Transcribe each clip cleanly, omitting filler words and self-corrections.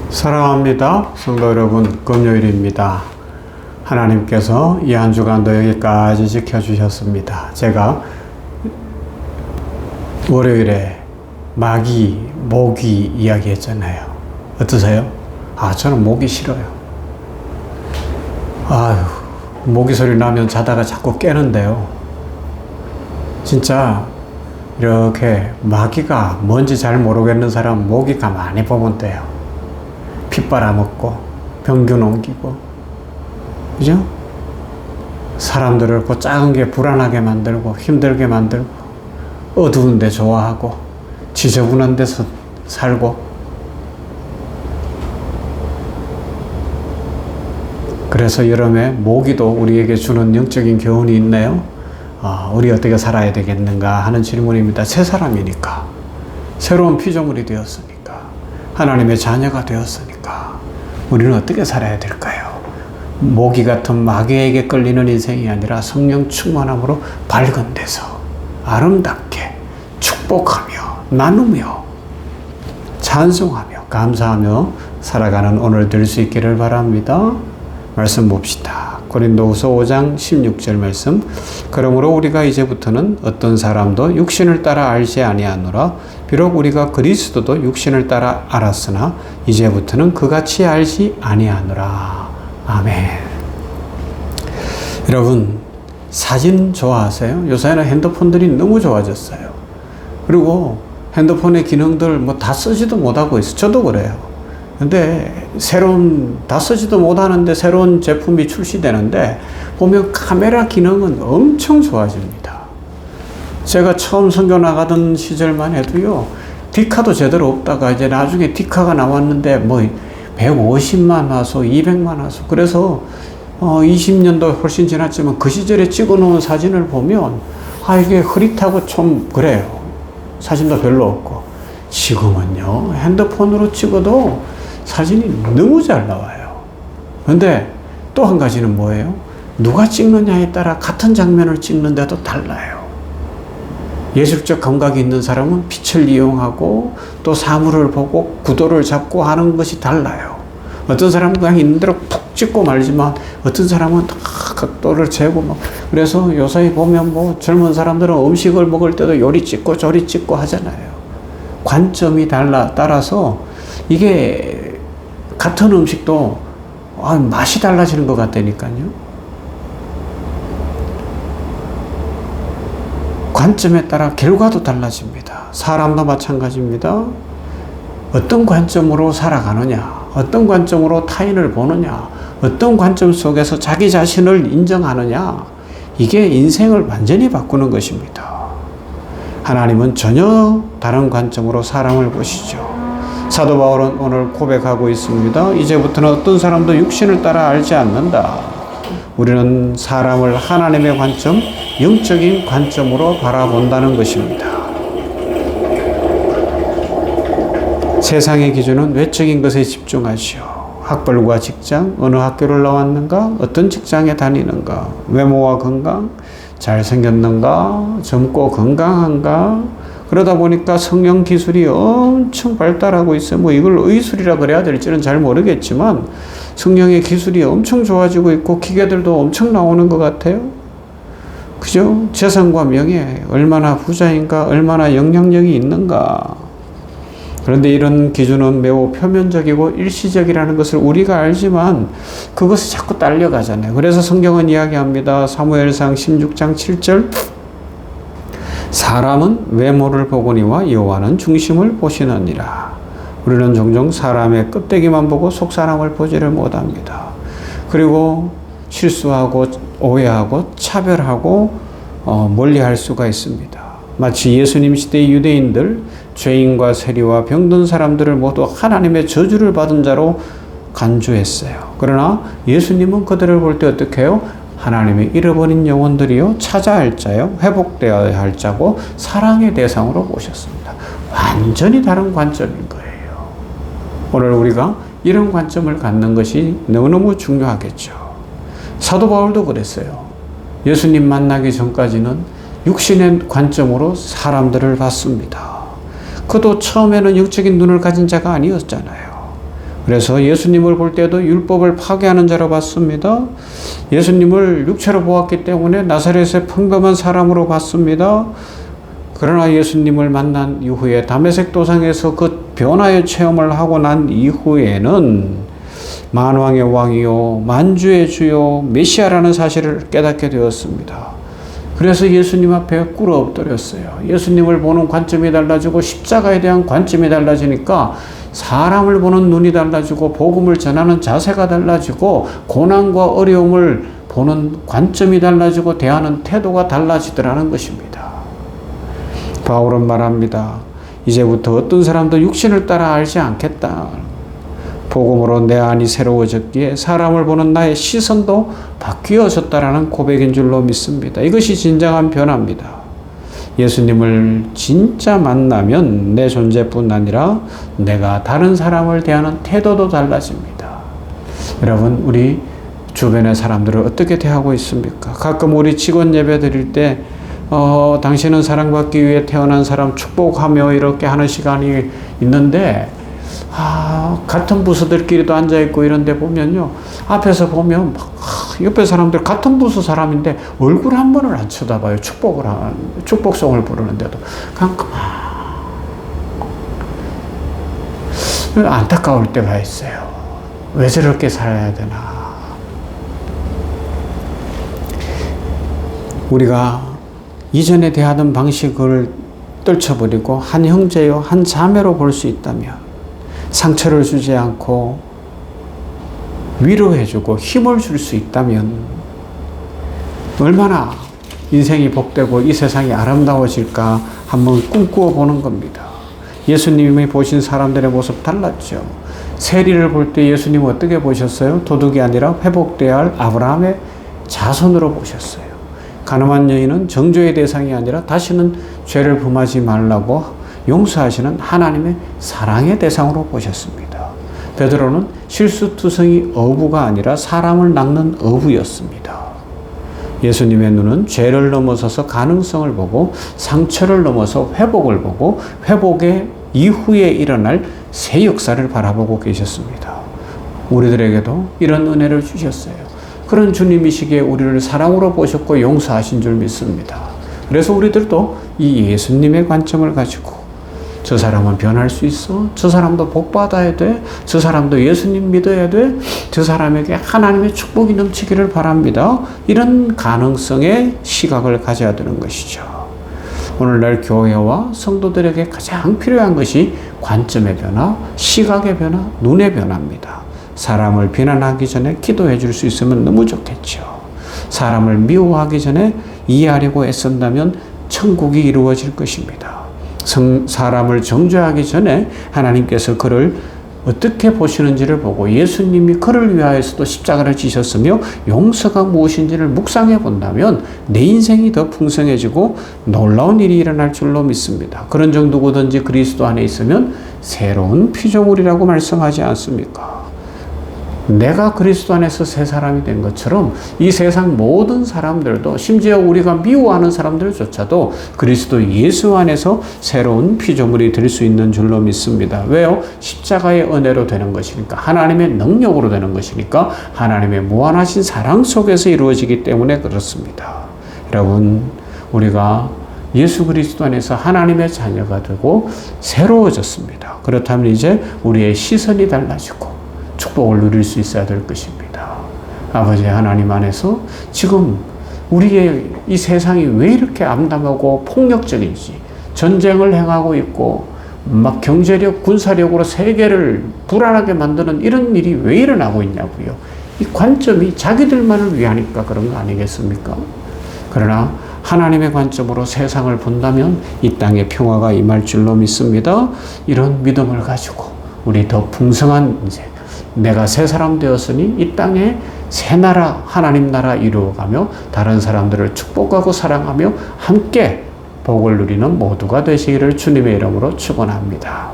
사랑합니다. 성도 여러분, 금요일입니다. 하나님께서 이 한 주간도 여기까지 지켜주셨습니다. 제가 월요일에 마귀, 모기 이야기했잖아요. 어떠세요? 저는 모기 싫어요. 모기 소리 나면 자다가 자꾸 깨는데요. 진짜 이렇게 마귀가 뭔지 잘 모르겠는 사람 모기 가만히 보면 돼요. 피 빨아먹고 병균 옮기고, 그죠? 사람들을 그 작은 게 불안하게 만들고 힘들게 만들고 어두운 데 좋아하고 지저분한 데서 살고. 그래서 여름에 모기도 우리에게 주는 영적인 교훈이 있네요. 우리 어떻게 살아야 되겠는가 하는 질문입니다. 새 사람이니까, 새로운 피조물이 되었으니까, 하나님의 자녀가 되었으니까 우리는 어떻게 살아야 될까요? 모기 같은 마귀에게 끌리는 인생이 아니라 성령 충만함으로 밝은 데서 아름답게 축복하며 나누며 찬송하며 감사하며 살아가는 오늘 될 수 있기를 바랍니다. 말씀 봅시다. 고린도후서 5장 16절 말씀. 그러므로 우리가 이제부터는 어떤 사람도 육신을 따라 알지 아니하노라. 비록 우리가 그리스도도 육신을 따라 알았으나 이제부터는 그같이 알지 아니하노라. 아멘. 여러분, 사진 좋아하세요? 요새는 핸드폰들이 너무 좋아졌어요. 그리고 핸드폰의 기능들 다 쓰지도 못하고 있어요. 저도 그래요. 근데 다 쓰지도 못하는데 새로운 제품이 출시되는데 보면 카메라 기능은 엄청 좋아집니다. 제가 처음 선교 나가던 시절만 해도요, 디카도 제대로 없다가 이제 나중에 디카가 나왔는데 150만 화소, 200만 화소. 그래서 20년도 훨씬 지났지만 그 시절에 찍어 놓은 사진을 보면 이게 흐릿하고 좀 그래요. 사진도 별로 없고. 지금은요, 핸드폰으로 찍어도 사진이 너무 잘 나와요. 근데 또 한 가지는 뭐예요? 누가 찍느냐에 따라 같은 장면을 찍는데도 달라요. 예술적 감각이 있는 사람은 빛을 이용하고 또 사물을 보고 구도를 잡고 하는 것이 달라요. 어떤 사람은 그냥 있는 대로 푹 찍고 말지만 어떤 사람은 각도를 재고 그래서 요새 보면 젊은 사람들은 음식을 먹을 때도 요리 찍고 저리 찍고 하잖아요. 관점이 따라서 이게 같은 음식도 맛이 달라지는 것 같다니까요. 관점에 따라 결과도 달라집니다. 사람도 마찬가지입니다. 어떤 관점으로 살아가느냐, 어떤 관점으로 타인을 보느냐, 어떤 관점 속에서 자기 자신을 인정하느냐, 이게 인생을 완전히 바꾸는 것입니다. 하나님은 전혀 다른 관점으로 사람을 보시죠. 사도 바울은 오늘 고백하고 있습니다. 이제부터는 어떤 사람도 육신을 따라 알지 않는다. 우리는 사람을 하나님의 관점, 영적인 관점으로 바라본다는 것입니다. 세상의 기준은 외적인 것에 집중하시오. 학벌과 직장, 어느 학교를 나왔는가, 어떤 직장에 다니는가, 외모와 건강, 잘생겼는가, 젊고 건강한가. 그러다 보니까 성형 기술이 엄청 발달하고 있어요. 이걸 의술이라 그래야 될지는 잘 모르겠지만 성형의 기술이 엄청 좋아지고 있고 기계들도 엄청 나오는 것 같아요. 그죠? 재산과 명예, 얼마나 부자인가, 얼마나 영향력이 있는가. 그런데 이런 기준은 매우 표면적이고 일시적이라는 것을 우리가 알지만 그것이 자꾸 딸려가잖아요. 그래서 성경은 이야기합니다. 사무엘상 16장 7절. 사람은 외모를 보거니와 여호와는 중심을 보시느니라. 우리는 종종 사람의 껍데기만 보고 속 사람을 보지를 못합니다. 그리고 실수하고 오해하고 차별하고 멀리할 수가 있습니다. 마치 예수님 시대의 유대인들, 죄인과 세리와 병든 사람들을 모두 하나님의 저주를 받은 자로 간주했어요. 그러나 예수님은 그들을 볼 때 어떻게 해요? 하나님의 잃어버린 영혼들이요, 찾아야 할 자요, 회복되어야 할 자고 사랑의 대상으로 보셨습니다. 완전히 다른 관점인 거예요. 오늘 우리가 이런 관점을 갖는 것이 너무너무 중요하겠죠. 사도 바울도 그랬어요. 예수님 만나기 전까지는 육신의 관점으로 사람들을 봤습니다. 그도 처음에는 영적인 눈을 가진 자가 아니었잖아요. 그래서 예수님을 볼 때도 율법을 파괴하는 자로 봤습니다. 예수님을 육체로 보았기 때문에 나사렛의 평범한 사람으로 봤습니다. 그러나 예수님을 만난 이후에 다메섹 도상에서 그 변화의 체험을 하고 난 이후에는 만왕의 왕이요 만주의 주요 메시아라는 사실을 깨닫게 되었습니다. 그래서 예수님 앞에 꿇어 엎드렸어요. 예수님을 보는 관점이 달라지고 십자가에 대한 관점이 달라지니까 사람을 보는 눈이 달라지고 복음을 전하는 자세가 달라지고 고난과 어려움을 보는 관점이 달라지고 대하는 태도가 달라지더라는 것입니다. 바울은 말합니다. 이제부터 어떤 사람도 육신을 따라 알지 않겠다. 복음으로 내 안이 새로워졌기에 사람을 보는 나의 시선도 바뀌어졌다라는 고백인 줄로 믿습니다. 이것이 진정한 변화입니다. 예수님을 진짜 만나면 내 존재뿐 아니라 내가 다른 사람을 대하는 태도도 달라집니다. 여러분, 우리 주변의 사람들을 어떻게 대하고 있습니까? 가끔 우리 직원 예배 드릴 때 당신은 사랑받기 위해 태어난 사람 축복하며 이렇게 하는 시간이 있는데 같은 부서들끼리도 앉아있고 이런 데 보면요. 앞에서 보면 옆에 사람들 같은 부서 사람인데 얼굴 한 번을 안 쳐다봐요. 축복송을 부르는데도. 그냥 안타까울 때가 있어요. 왜 저렇게 살아야 되나. 우리가 이전에 대하던 방식을 떨쳐버리고 한 형제요, 한 자매로 볼 수 있다면 상처를 주지 않고 위로해주고 힘을 줄 수 있다면 얼마나 인생이 복되고 이 세상이 아름다워질까 한번 꿈꾸어 보는 겁니다. 예수님이 보신 사람들의 모습 달랐죠. 세리를 볼 때 예수님은 어떻게 보셨어요? 도둑이 아니라 회복되어야 할 아브라함의 자손으로 보셨어요. 가늠한 여인은 정죄의 대상이 아니라 다시는 죄를 범하지 말라고 용서하시는 하나님의 사랑의 대상으로 보셨습니다. 베드로는 실수투성이 어부가 아니라 사람을 낚는 어부였습니다. 예수님의 눈은 죄를 넘어서서 가능성을 보고 상처를 넘어서 회복을 보고 회복의 이후에 일어날 새 역사를 바라보고 계셨습니다. 우리들에게도 이런 은혜를 주셨어요. 그런 주님이시기에 우리를 사랑으로 보셨고 용서하신 줄 믿습니다. 그래서 우리들도 이 예수님의 관점을 가지고 저 사람은 변할 수 있어. 저 사람도 복 받아야 돼. 저 사람도 예수님 믿어야 돼. 저 사람에게 하나님의 축복이 넘치기를 바랍니다. 이런 가능성의 시각을 가져야 되는 것이죠. 오늘날 교회와 성도들에게 가장 필요한 것이 관점의 변화, 시각의 변화, 눈의 변화입니다. 사람을 비난하기 전에 기도해 줄 수 있으면 너무 좋겠죠. 사람을 미워하기 전에 이해하려고 애쓴다면 천국이 이루어질 것입니다. 사람을 정죄하기 전에 하나님께서 그를 어떻게 보시는지를 보고 예수님이 그를 위하여서도 십자가를 지셨으며 용서가 무엇인지를 묵상해 본다면 내 인생이 더 풍성해지고 놀라운 일이 일어날 줄로 믿습니다. 그런 정도고든지 그리스도 안에 있으면 새로운 피조물이라고 말씀하지 않습니까? 내가 그리스도 안에서 새 사람이 된 것처럼 이 세상 모든 사람들도 심지어 우리가 미워하는 사람들조차도 그리스도 예수 안에서 새로운 피조물이 될 수 있는 줄로 믿습니다. 왜요? 십자가의 은혜로 되는 것이니까, 하나님의 능력으로 되는 것이니까, 하나님의 무한하신 사랑 속에서 이루어지기 때문에 그렇습니다. 여러분, 우리가 예수 그리스도 안에서 하나님의 자녀가 되고 새로워졌습니다. 그렇다면 이제 우리의 시선이 달라지고 축복을 누릴 수 있어야 될 것입니다. 아버지 하나님 안에서 지금 우리의 이 세상이 왜 이렇게 암담하고 폭력적인지, 전쟁을 행하고 있고 막 경제력, 군사력으로 세계를 불안하게 만드는 이런 일이 왜 일어나고 있냐고요. 이 관점이 자기들만을 위하니까 그런 거 아니겠습니까? 그러나 하나님의 관점으로 세상을 본다면 이 땅에 평화가 임할 줄로 믿습니다. 이런 믿음을 가지고 우리 더 풍성한 인생, 내가 새 사람 되었으니 이 땅에 새 나라, 하나님 나라 이루어가며 다른 사람들을 축복하고 사랑하며 함께 복을 누리는 모두가 되시기를 주님의 이름으로 축원합니다.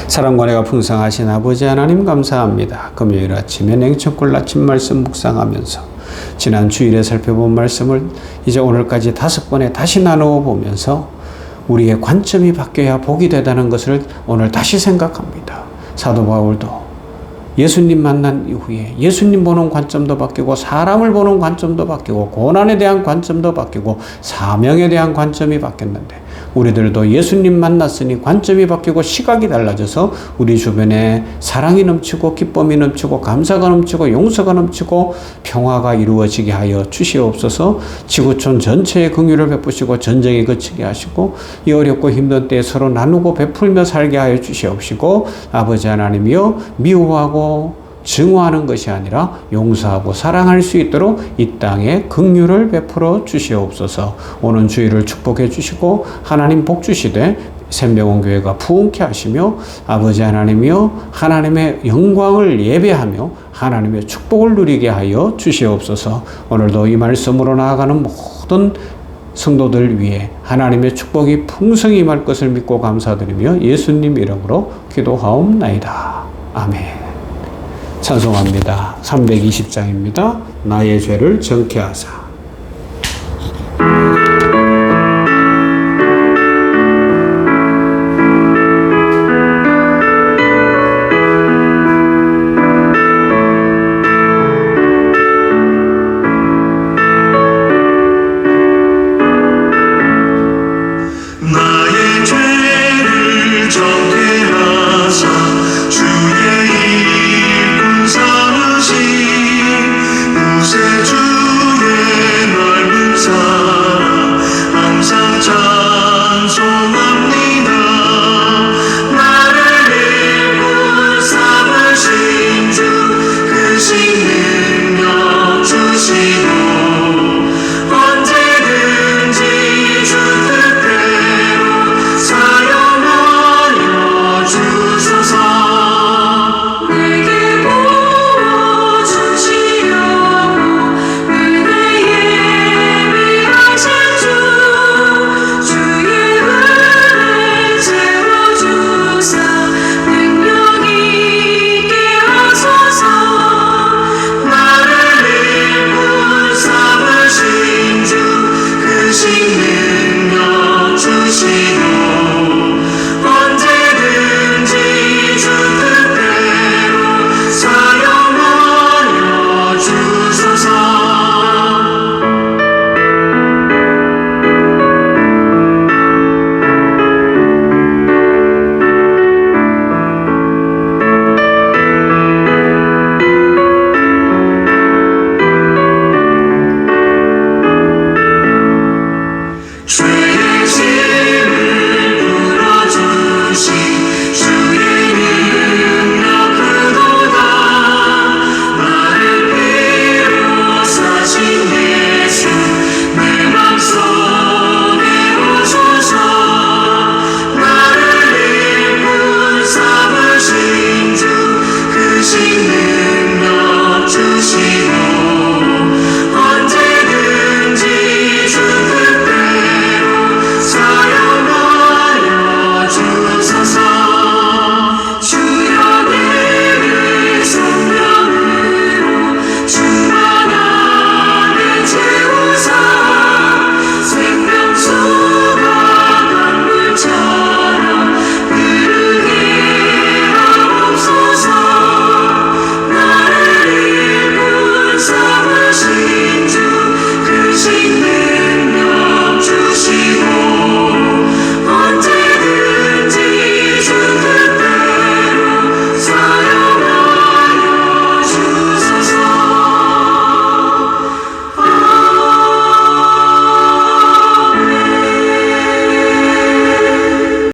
사랑과 은혜가 풍성하신 아버지 하나님 감사합니다. 금요일 아침에 냉천골 아침 말씀 묵상하면서 지난 주일에 살펴본 말씀을 이제 오늘까지 5번에 다시 나누어 보면서 우리의 관점이 바뀌어야 복이 되다는 것을 오늘 다시 생각합니다. 사도 바울도 예수님 만난 이후에 예수님 보는 관점도 바뀌고 사람을 보는 관점도 바뀌고 고난에 대한 관점도 바뀌고 사명에 대한 관점이 바뀌었는데 우리들도 예수님 만났으니 관점이 바뀌고 시각이 달라져서 우리 주변에 사랑이 넘치고 기쁨이 넘치고 감사가 넘치고 용서가 넘치고 평화가 이루어지게 하여 주시옵소서. 지구촌 전체에 긍휼을 베푸시고 전쟁이 그치게 하시고 이 어렵고 힘든 때에 서로 나누고 베풀며 살게 하여 주시옵시고 아버지 하나님이여 미워하고 증오하는 것이 아니라 용서하고 사랑할 수 있도록 이 땅에 긍휼을 베풀어 주시옵소서. 오는 주일을 축복해 주시고 하나님 복 주시되 샘병원 교회가 부흥케 하시며 아버지 하나님이여 하나님의 영광을 예배하며 하나님의 축복을 누리게 하여 주시옵소서. 오늘도 이 말씀으로 나아가는 모든 성도들 위해 하나님의 축복이 풍성히 임할 것을 믿고 감사드리며 예수님 이름으로 기도하옵나이다. 아멘. 찬송합니다. 320장입니다. 나의 죄를 정케 하사.